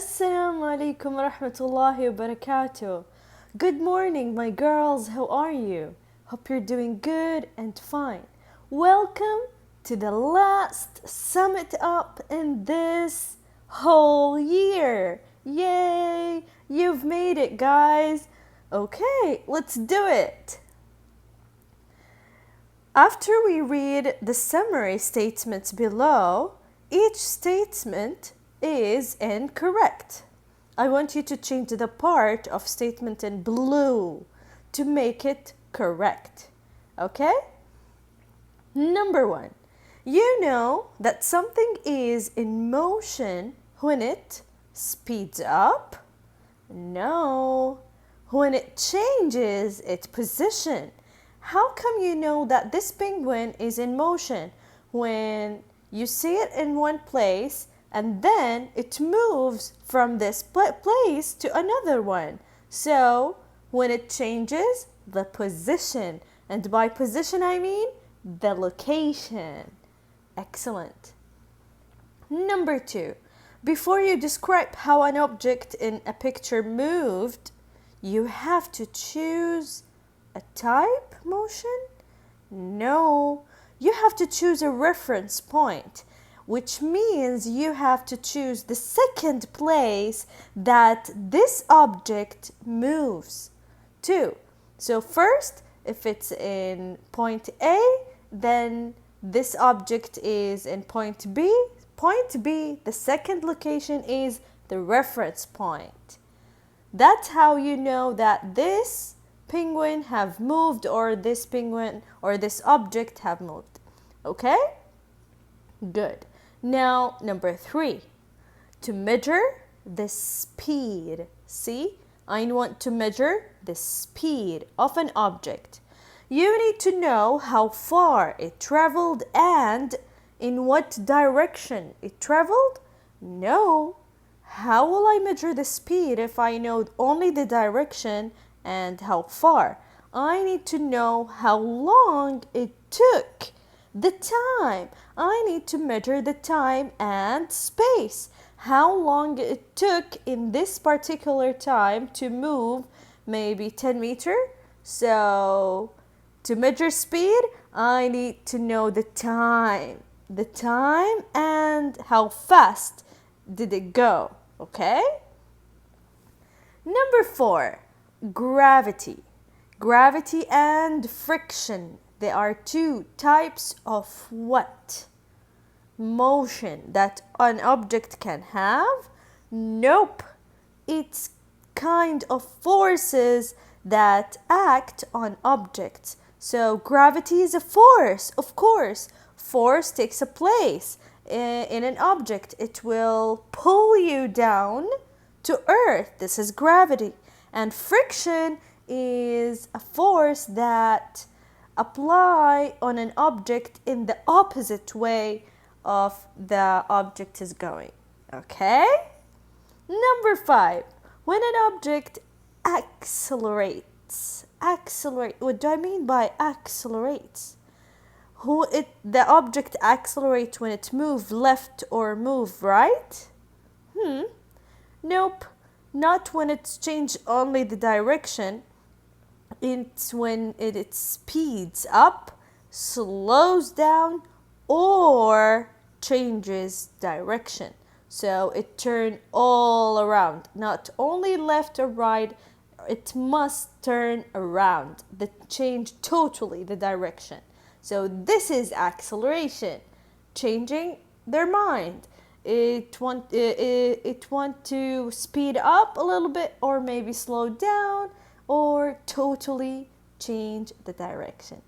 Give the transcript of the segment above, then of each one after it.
Assalamu alaikum wa rahmatullahi wa barakatuh. Good morning, my girls. How are you? Hope you're doing good and fine. Welcome to the last summit up in this whole year. Yay! You've made it, guys. Okay, let's do it. After we read the summary statements below, each statement is incorrect. I want you to change the part of statement in blue to make it correct. Okay? Number 1. You know that something is in motion when it speeds up? No. When it changes its position. How come you know that this penguin is in motion? When you see it in one place and then it moves from this place to another one. So when it changes the position, and by position I mean the location. Excellent. Number 2. Before you describe how an object in a picture moved, you have to choose a type motion? No, you have to choose a reference point, which means you have to choose the second place that this object moves to. So first, if it's in point A, then this object is in point B. Point B, the second location, is the reference point. That's how you know that this penguin have moved, or this penguin or this object have moved. Okay? Good. Now, number 3. To measure the speed. See? I want to measure the speed of an object. You need to know how far it traveled and in what direction it traveled? No. How will I measure the speed if I know only the direction and how far? I need to know how long it took. The time. I need to measure the time and space. How long it took in this particular time to move maybe 10 meters. So to measure speed, I need to know the time. The time and how fast did it go. Okay? Number 4. Gravity. Gravity and friction. They are two types of what? Motion that an object can have? Nope. It's kind of forces that act on objects. So gravity is a force, of course. Force takes a place in an object. It will pull you down to earth. This is gravity. And friction is a force that apply on an object in the opposite way of the object is going. Okay? Number 5. When an object accelerates. Accelerate. What do I mean by accelerates? The object accelerates when it moves left or move right? Nope. Not when it's changed only the direction. It's when it speeds up, slows down, or changes direction. So it turns all around, not only left or right, it must turn around, change totally the direction. So this is acceleration, changing their mind. It want to speed up a little bit, or maybe slow down, or totally change the direction.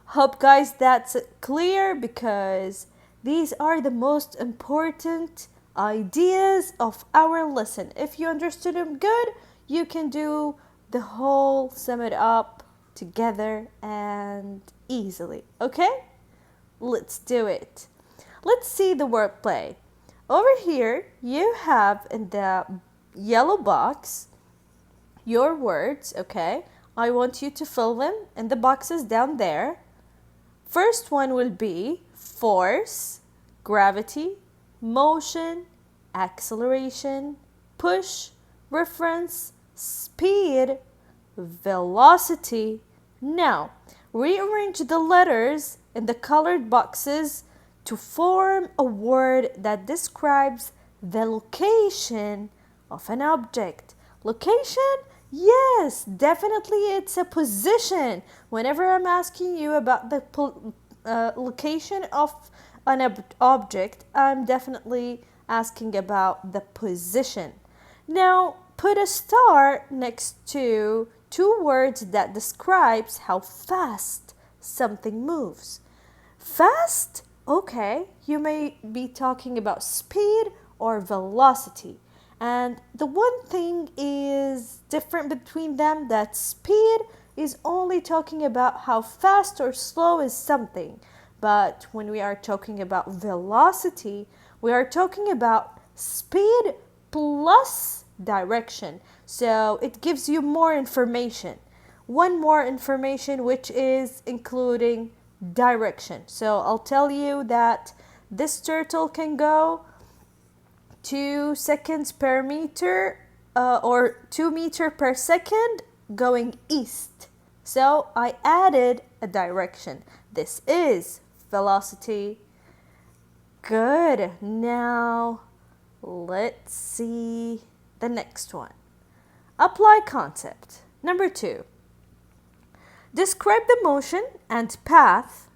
Hope guys that's clear, because these are the most important ideas of our lesson. If you understood them good, you can do the whole sum it up together and easily. Okay? Let's do it. Let's see the wordplay. Over here, you have in the yellow box your words, okay? I want you to fill them in the boxes down there. First one will be force, gravity, motion, acceleration, push, reference, speed, velocity. Now, rearrange the letters in the colored boxes to form a word that describes the location of an object. Location? Yes, definitely it's a position. Whenever I'm asking you about the location of an object, I'm definitely asking about the position. Now, put a star next to two words that describes how fast something moves. Fast? Okay, you may be talking about speed or velocity. And the one thing is different between them, that speed is only talking about how fast or slow is something. But when we are talking about velocity, we are talking about speed plus direction. So it gives you more information. One more information, which is including direction. So I'll tell you that this turtle can go 2 seconds per meter or 2 meter per second going east. So I added a direction. This is velocity. Good. Now let's see the next one. Apply concept. Number 2. Describe the motion and path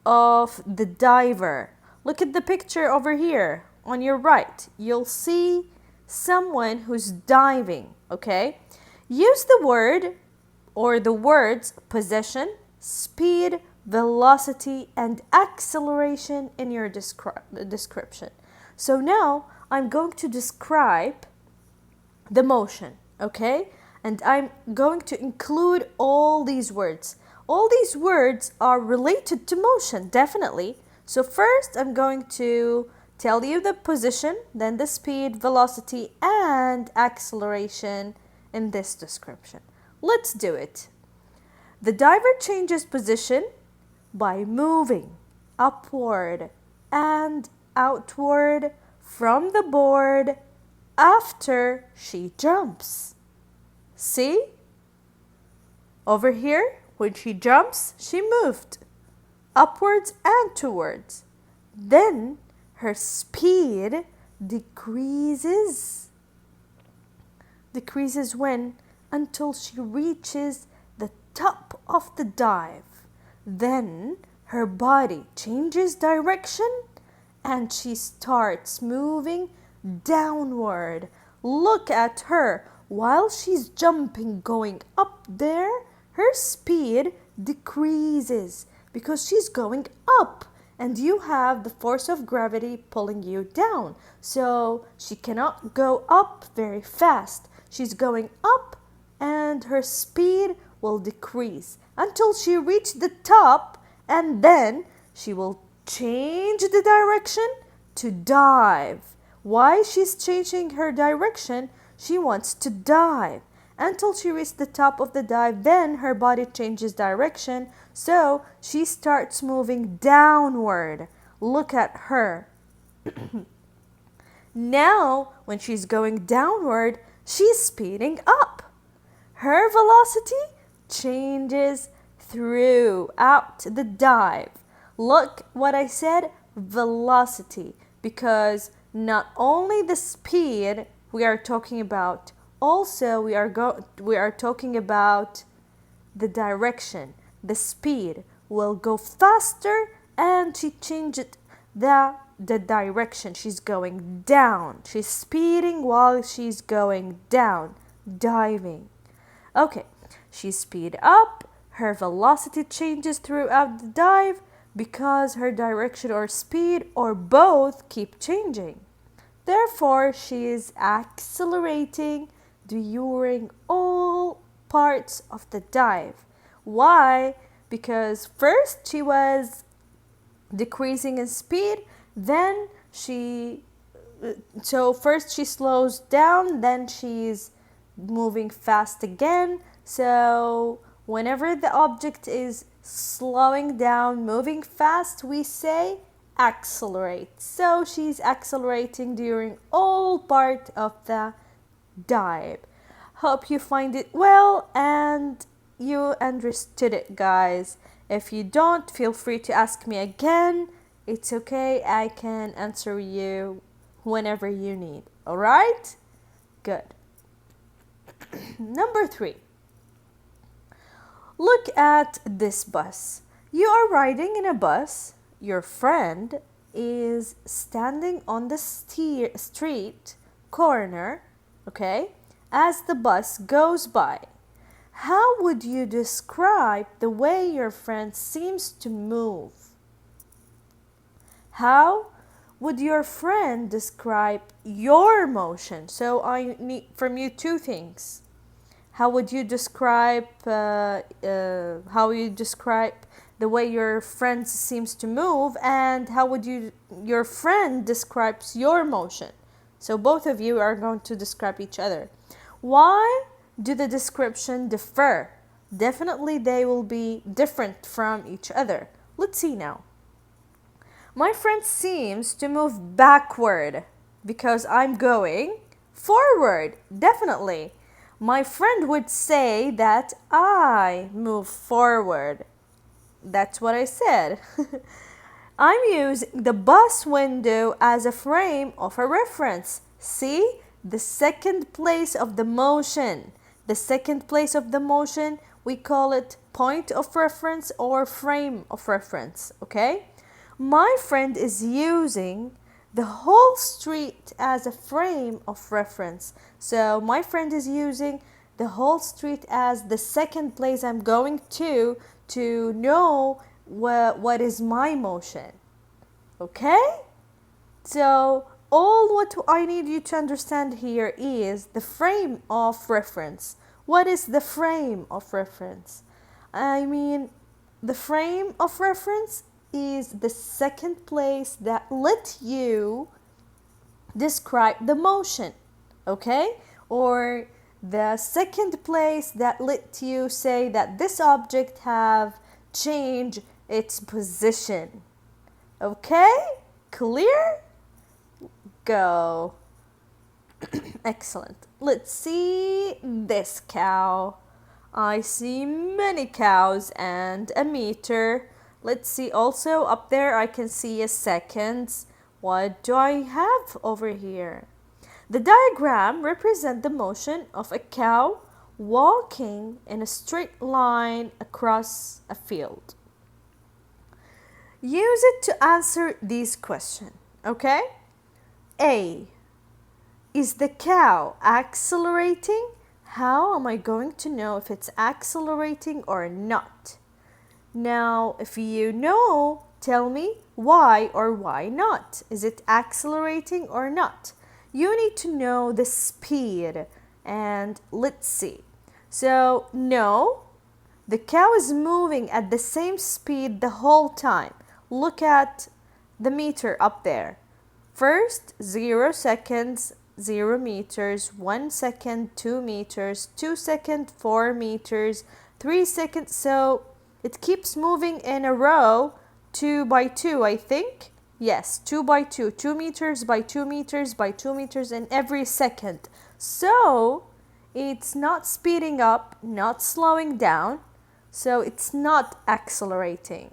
of the diver. Look at the picture over here. On your right, you'll see someone who's diving, okay? Use the word or the words position, speed, velocity, and acceleration in your description. So now I'm going to describe the motion, okay? And I'm going to include all these words. All these words are related to motion, definitely. So first, I'm going to tell you the position, then the speed, velocity, and acceleration in this description. Let's do it. The diver changes position by moving upward and outward from the board after she jumps. See? Over here, when she jumps, she moved upwards and towards. Then her speed decreases. Decreases when? Until she reaches the top of the dive. Then her body changes direction and she starts moving downward. Look at her. While she's jumping, going up there, her speed decreases because she's going up. And you have the force of gravity pulling you down. So she cannot go up very fast. She's going up and her speed will decrease until she reaches the top, and then she will change the direction to dive. Why she's changing her direction? She wants to dive. Until she reaches the top of the dive, then her body changes direction. So she starts moving downward. Look at her. Now, when she's going downward, she's speeding up. Her velocity changes throughout the dive. Look what I said, velocity, because not only the speed we are talking about, also we are talking about the direction. The speed will go faster and she changed the direction. She's going down. She's speeding while she's going down, diving. Okay, she speed up. Her velocity changes throughout the dive because her direction or speed or both keep changing. Therefore, she is accelerating during all parts of the dive. Why? Because first she was decreasing in speed, then first she slows down, then she's moving fast again. So whenever the object is slowing down, moving fast, we say accelerate. So she's accelerating during all part of the dive. Hope you find it well and you understood it, guys. If you don't, feel free to ask me again. It's okay, I can answer you whenever you need. All right? Good. Number 3. Look at this bus. You are riding in a bus. Your friend is standing on the street corner, okay, as the bus goes by. How would you describe the way your friend seems to move? How would your friend describe your motion? So I need from you 2 things. How would you describe the way your friend seems to move, and how would your friend describes your motion? So both of you are going to describe each other. Why do the description differ? Definitely they will be different from each other. Let's see now. My friend seems to move backward because I'm going forward. Definitely. My friend would say that I move forward. That's what I said. I'm using the bus window as a frame of a reference. See? The second place of the motion. The second place of the motion, we call it point of reference or frame of reference. Okay? My friend is using the whole street as a frame of reference. So my friend is using the whole street as the second place I'm going to know what is my motion. Okay? So all what I need you to understand here is the frame of reference. What is the frame of reference? I mean, the frame of reference is the second place that let you describe the motion, okay? Or the second place that let you say that this object have changed its position. Okay? Clear? Go. Excellent. Let's see this cow. I see many cows and a meter. Let's see also up there I can see a seconds. What do I have over here? The diagram represents the motion of a cow walking in a straight line across a field. Use it to answer these questions, okay? A. Is the cow accelerating? How am I going to know if it's accelerating or not? Now, if you know, tell me why or why not. Is it accelerating or not? You need to know the speed, and let's see. So, no, the cow is moving at the same speed the whole time. Look at the meter up there. First, 0 seconds, 0 meters, 1 second, 2 meters, 2 seconds, 4 meters, 3 seconds. So it keeps moving in a row, 2 by 2, I think. Yes, 2 by 2, 2 meters by 2 meters by 2 meters in every second. So it's not speeding up, not slowing down. So it's not accelerating.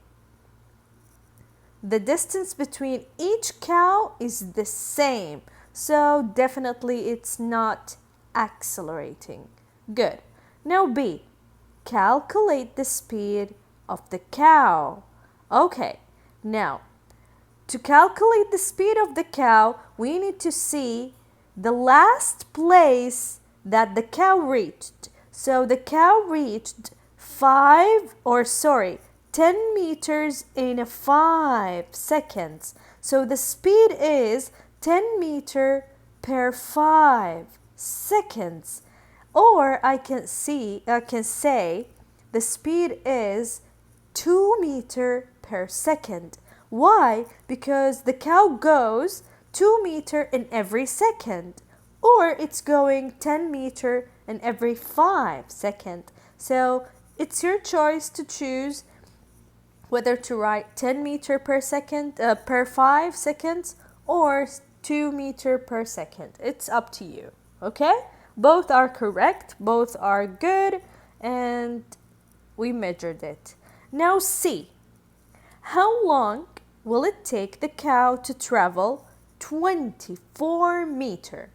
The distance between each cow is the same. So definitely it's not accelerating. Good. Now B. Calculate the speed of the cow. Okay, now to calculate the speed of the cow, we need to see the last place that the cow reached. So the cow reached 10 meters in 5 seconds. So the speed is 10 meter per 5 seconds. Or I can say the speed is 2 meter per second. Why? Because the cow goes 2 meter in every second, or it's going 10 meter in every 5 seconds. So it's your choice to choose whether to write 10 meter per second per 5 seconds or 2 meter per second. It's up to you. Okay? both are correct, both are good, and we measured it. Now C. How long will it take the cow to travel 24 meters?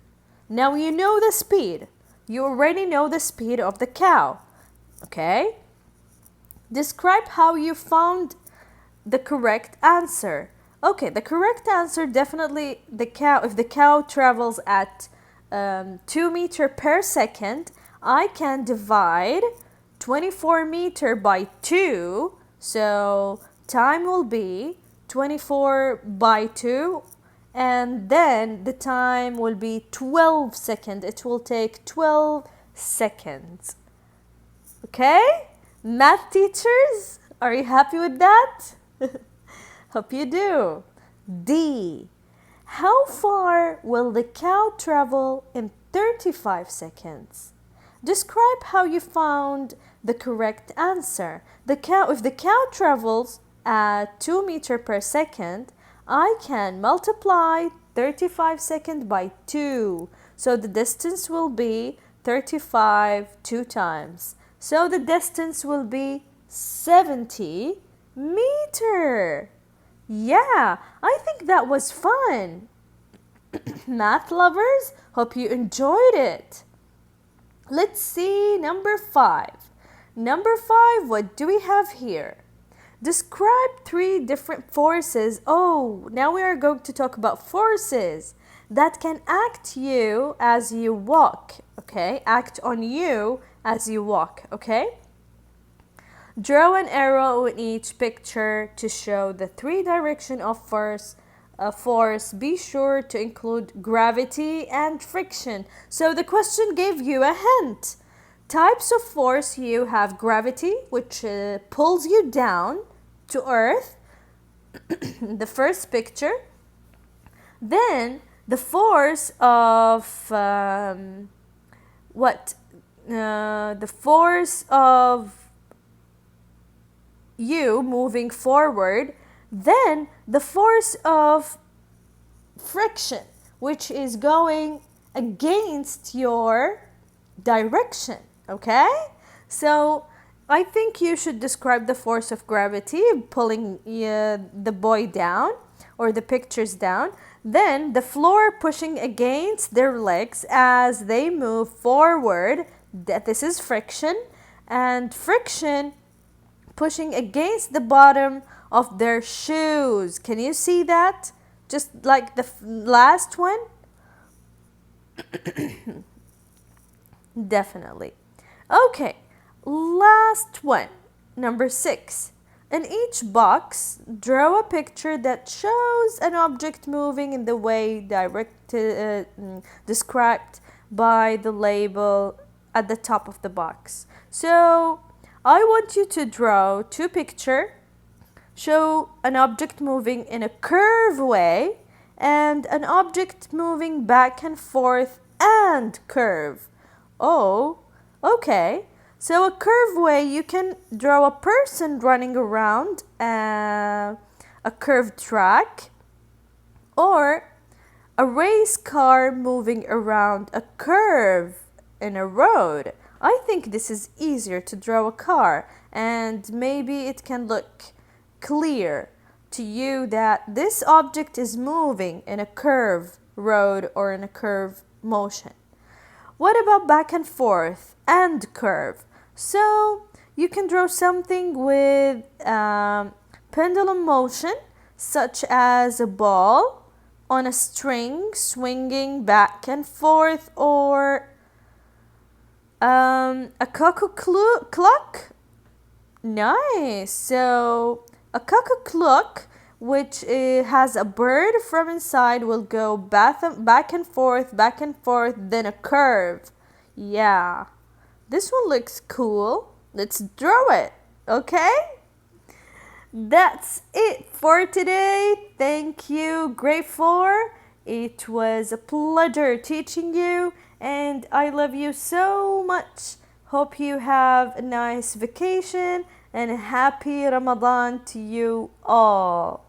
Now you know the speed. You already know the speed of the cow. Okay? Describe how you found the correct answer. Okay, the correct answer definitely the cow. If the cow travels at 2 meters per second, I can divide 24 meters by 2. So time will be 24 by 2, and then the time will be 12 seconds. It will take 12 seconds. Okay? Math teachers, are you happy with that? Hope you do. D. How far will the cow travel in 35 seconds? Describe how you found the correct answer. If the cow travels at 2 meters per second, I can multiply 35 seconds by 2. So the distance will be 35 2 times. So the distance will be 70 meters. Yeah, I think that was fun. Math lovers, hope you enjoyed it. Let's see number 5. Number 5, what do we have here? Describe 3 different forces. Oh, now we are going to talk about forces that can act you as you walk. Okay, act on you as you walk. Okay. Draw an arrow in each picture to show the 3 directions of force. Be sure to include gravity and friction. So the question gave you a hint. Types of force, you have gravity, which pulls you down to earth. The first picture. Then the force of the force of you moving forward. Then the force of friction, which is going against your direction. Okay? So I think you should describe the force of gravity pulling the boy down or the pictures down. Then the floor pushing against their legs as they move forward. This is friction. And friction pushing against the bottom of their shoes. Can you see that? Just like the last one? Definitely. Okay, last one. Number 6. In each box, draw a picture that shows an object moving in the way described by the label at the top of the box. So I want you to draw 2 pictures, show an object moving in a curved way and an object moving back and forth and curve. Oh, okay. So a curved way, you can draw a person running around a curved track, or a race car moving around a curve in a road. I think this is easier to draw a car, and maybe it can look clear to you that this object is moving in a curved road or in a curved motion. What about back and forth and curve? So you can draw something with pendulum motion, such as a ball on a string swinging back and forth, or a cuckoo clock. Nice. So a cuckoo clock, which has a bird from inside, will go back and forth, then a curve. Yeah, this one looks cool. Let's draw it. Okay, that's it for today. Thank you, grade 4. It was a pleasure teaching you, and I love you so much. Hope you have a nice vacation and a happy Ramadan to you all.